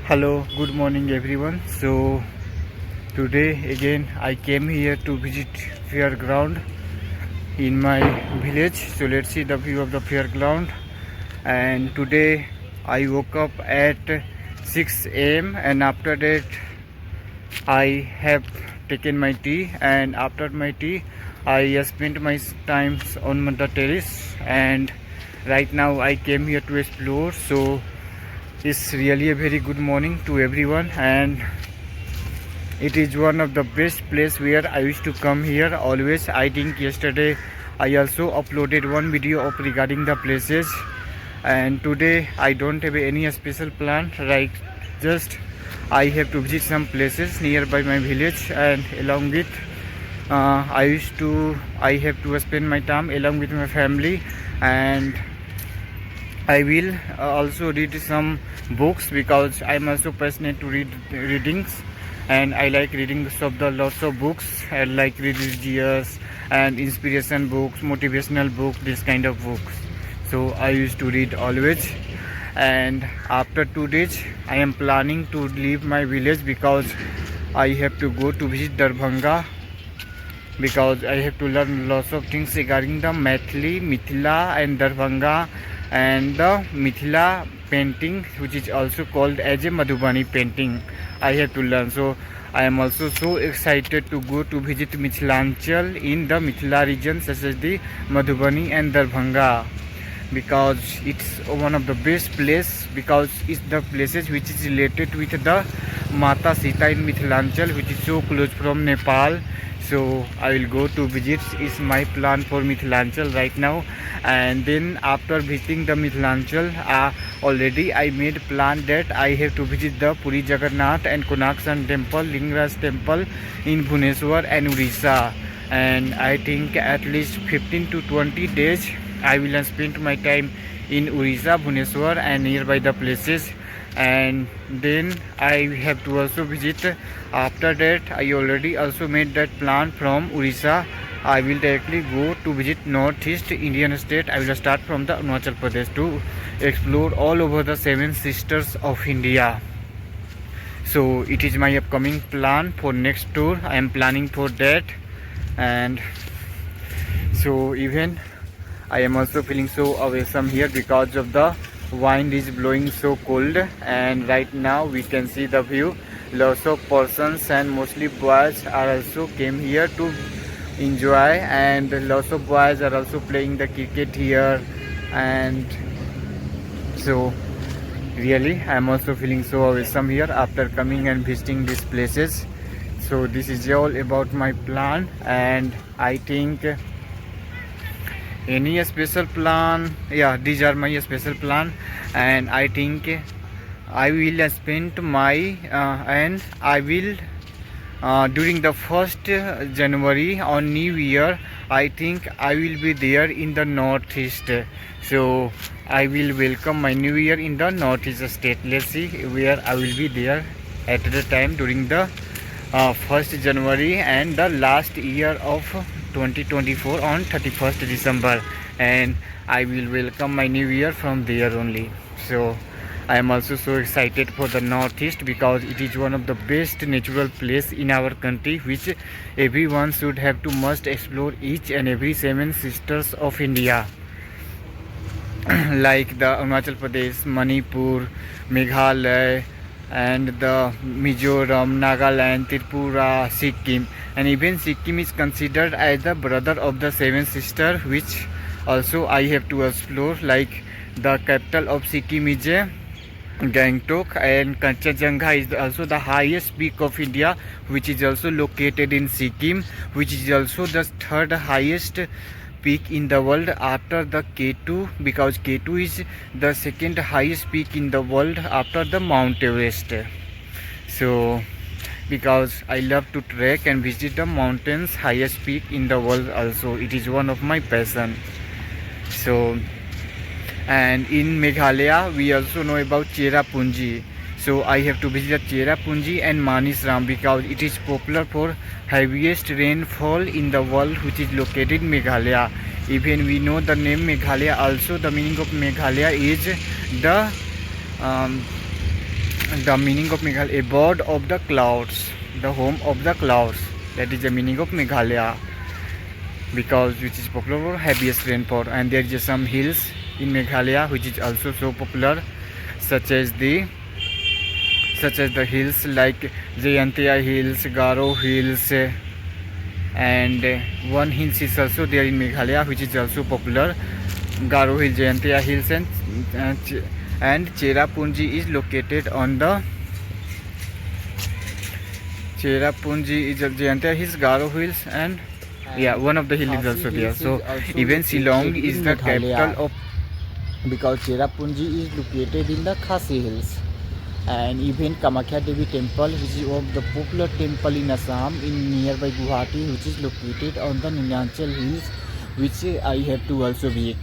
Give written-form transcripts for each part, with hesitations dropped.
Hello, good morning everyone. So today again I came here to visit fairground in my village. So let's see the view of the fairground. And today I woke up at 6 a.m. and after that I have taken my tea, and after my tea I spent my time on the terrace, and right now I came here to explore. So it's really a very good morning to everyone, and it is one of the best place where I used to come here always. I think yesterday I also uploaded one video of regarding the places, and today I don't have any special plan, right? Just I have to visit some places nearby my village, and along with I have to spend my time along with my family, and I will also read some books because I'm also passionate to read readings, and I like reading lots of books. I like religious and inspiration books, motivational books, this kind of books. So I used to read always, and after 2 days I am planning to leave my village because I have to go to visit Darbhanga, because I have to learn lots of things regarding the Mithila and Darbhanga, and the Mithila painting, which is also called as a Madhubani painting. I have to learn. So I am also so excited to go to visit Mithilanchal in the Mithila region, such as the Madhubani and Darbhanga, because it's one of the best place, because it's the places which is related with the Mata Sita in Mithilanchal, which is so close from Nepal. So I will go to visit. Is my plan for Mithilanchal right now, and then after visiting the Mithilanchal, already I made plan that I have to visit the Puri Jagannath and Konark temple, Lingaraj temple in Bhubaneswar and Orissa, and I think at least 15 to 20 days I will spend my time in Orissa, Bhubaneswar and nearby the places, and then I have to also visit. After that I already also made that plan. From Orissa I will directly go to visit northeast Indian state. I will start from the Arunachal Pradesh to explore all over the 7 sisters of India. So it is my upcoming plan for next tour. I am planning for that, and so even I am also feeling so awesome here because of the wind is blowing so cold, and right now we can see the view. Lots of persons and mostly boys are also came here to enjoy, and lots of boys are also playing the cricket here, and so really I am also feeling so awesome here after coming and visiting these places. So this is all about my plan, and I think any special plan, yeah, these are my special plan, and I think I will spend my and I will during the 1st January on New Year, I think I will be there in the northeast. So I will welcome my New Year in the northeast state. Let's see where I will be there at the time during the 1st January and the last year of 2024 on 31st December, and I will welcome my New Year from there only. So I am also so excited for the northeast because it is one of the best natural place in our country, which everyone should have to must explore each and every 7 sisters of India, like the Arunachal Pradesh, Manipur, Meghalaya, and the Mizoram, Nagaland, Tripura, Sikkim, and even Sikkim is considered as the brother of the 7 sisters, which also I have to explore. Like the capital of Sikkim is Gangtok, and Kanchenjunga is also the highest peak of India, which is also located in Sikkim, which is also the 3rd highest peak in the world after the K2, because K2 is the 2nd highest peak in the world after the Mount Everest. So because I love to trek and visit the mountains, highest peak in the world also, it is one of my passion. So, and in Meghalaya we also know about Cherrapunji. So I have to visit Cherrapunji and Manisram because it is popular for heaviest rainfall in the world, which is located in Meghalaya. Even we know the name Meghalaya, also the meaning of Meghalaya is the the meaning of Meghalaya, a bird of the clouds, the home of the clouds. That is the meaning of Meghalaya, because which is popular for heaviest rainfall. And there is some hills in Meghalaya which is also so popular, such as the hills like Jayantia Hills, Garo Hills, and one hills is also there in Meghalaya which is also popular. Garo Hill, Jayantia Hills, and Cherrapunji is located on the Cherrapunji is Jayantia Hills, Garo Hills, and yeah, one of the hill is also there. So even Shillong is the capital of, because Cherrapunji is located in the Khasi Hills. And even Kamakhya Devi Temple, which is one of the popular temple in Assam, in nearby Guwahati, which is located on the Nilachal Hills, which I have to also visit.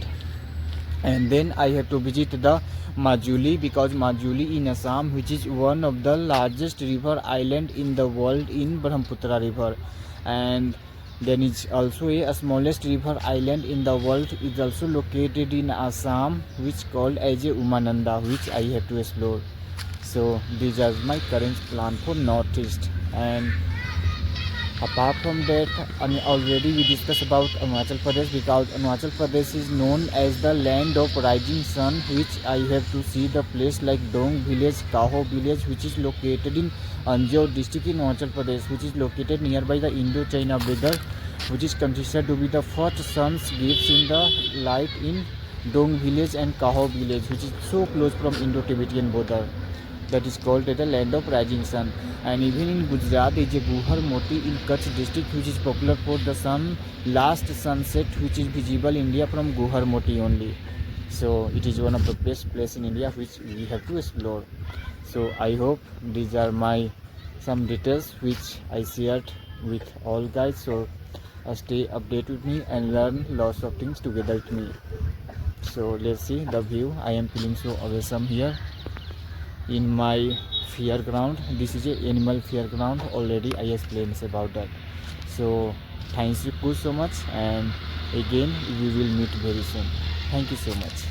And then I have to visit the Majuli, because Majuli in Assam, which is one of the largest river island in the world in Brahmaputra river. And then is also a smallest river island in the world is also located in Assam, which called as a Umananda, which I have to explore. So these are my current plan for Northeast. And apart from that, already we discussed about Arunachal Pradesh, because Arunachal Pradesh is known as the land of rising sun, which I have to see the place like Dong village, Kaho village, which is located in Anjaur district in Arunachal Pradesh, which is located nearby the Indo-China border, which is considered to be the first sun's gives in the light in Dong village and Kaho village, which is so close from Indo-Tibetan border. That is called the land of rising sun. And even in Gujarat there is a Guhar Moti in Kutch district, which is popular for the last sunset, which is visible in India from Guhar Moti only. So it is one of the best places in India which we have to explore. So I hope these are my some details which I shared with all guys. So stay updated with me and learn lots of things together with me. So let's see the view. I am feeling so awesome here in my fair ground. This is a animal fair ground. Already I explained about that. So thank you so much, and again we will meet very soon. Thank you so much.